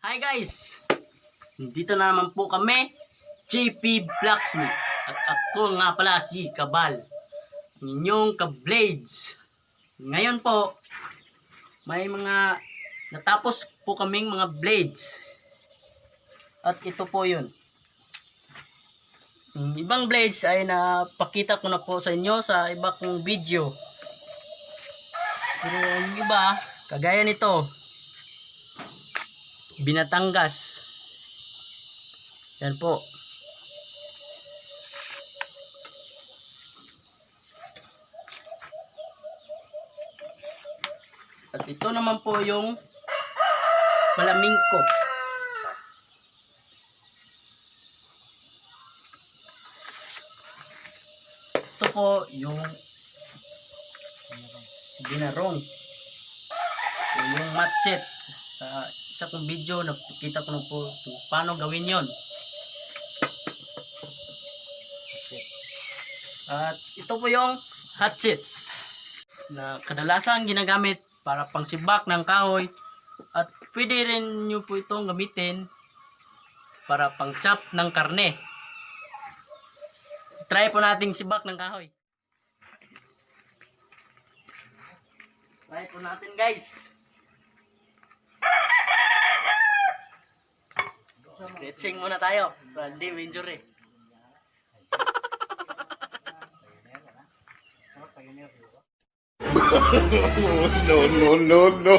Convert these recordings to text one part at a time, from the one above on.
Hi guys! Dito na naman po kami, JP Blacksmith. At ako nga pala si Kabal, inyong ka-blades. Ngayon po, may mga natapos po kaming mga blades. At ito po yun. Ibang blades ay napakita ko na po sa inyo sa iba kong video. Pero yung iba, kagaya nito, Binatanggas. Yan po. At ito naman po yung Malamingko. Ito po yung Ginarong. Yung matchet. Sa isa kong video, nakikita ko na po kung paano gawin yon. At ito po yung hatchet na kadalasan ginagamit para pangsibak ng kahoy. At pwede rin nyo po itong gamitin para pang-chop ng karne. Try po nating sibak ng kahoy. Try po natin guys. Stretching muna tayo para hindi injury. No.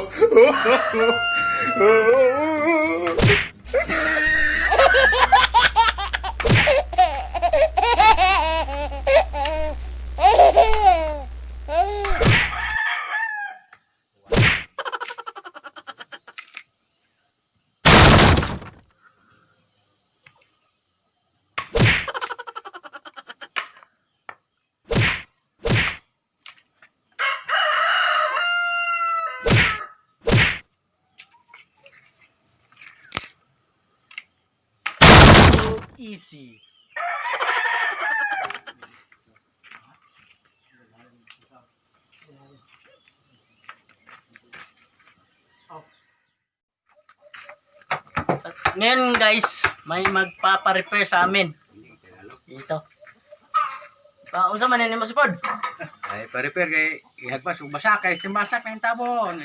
Easy. At ngayon guys, may magpapa-repair sa amin. Dito. Unsa man ni mo sipod? Ay, pa-repair kay ihagpas ug basa kay timbasak na yung tabon.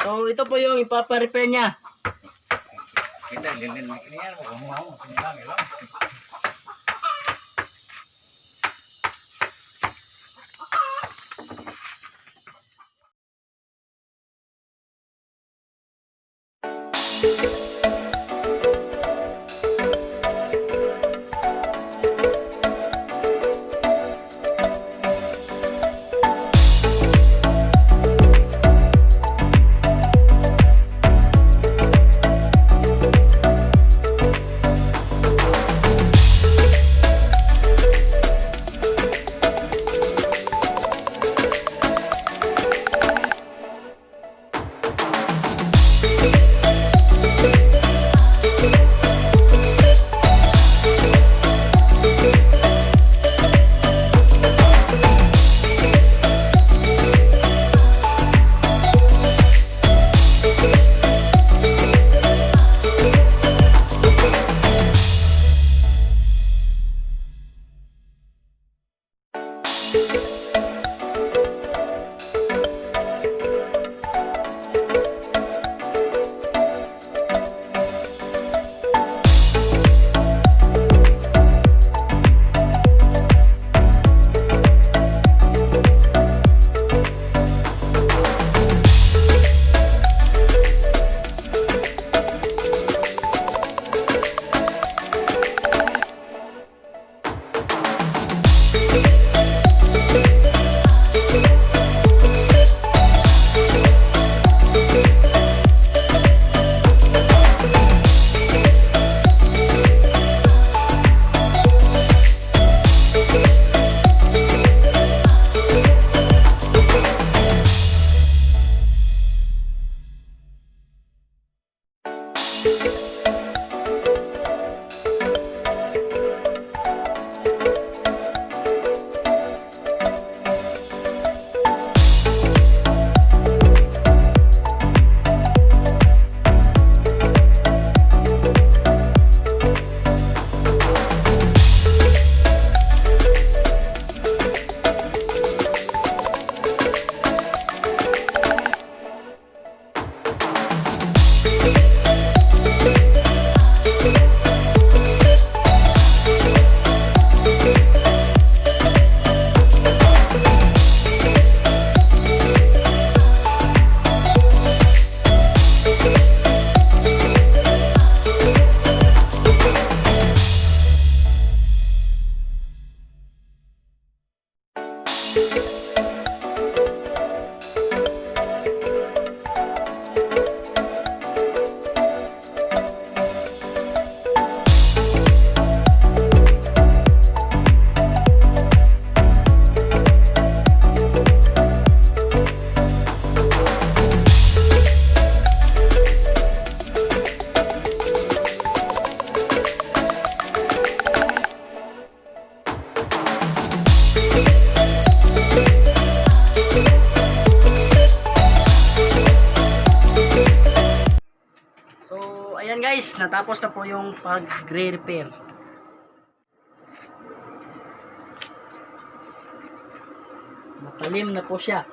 So ito po yung ipapa-repair niya. Kita linin niya mo mau lang lang. natapos na po yung pag-repair. Matalim na po siya.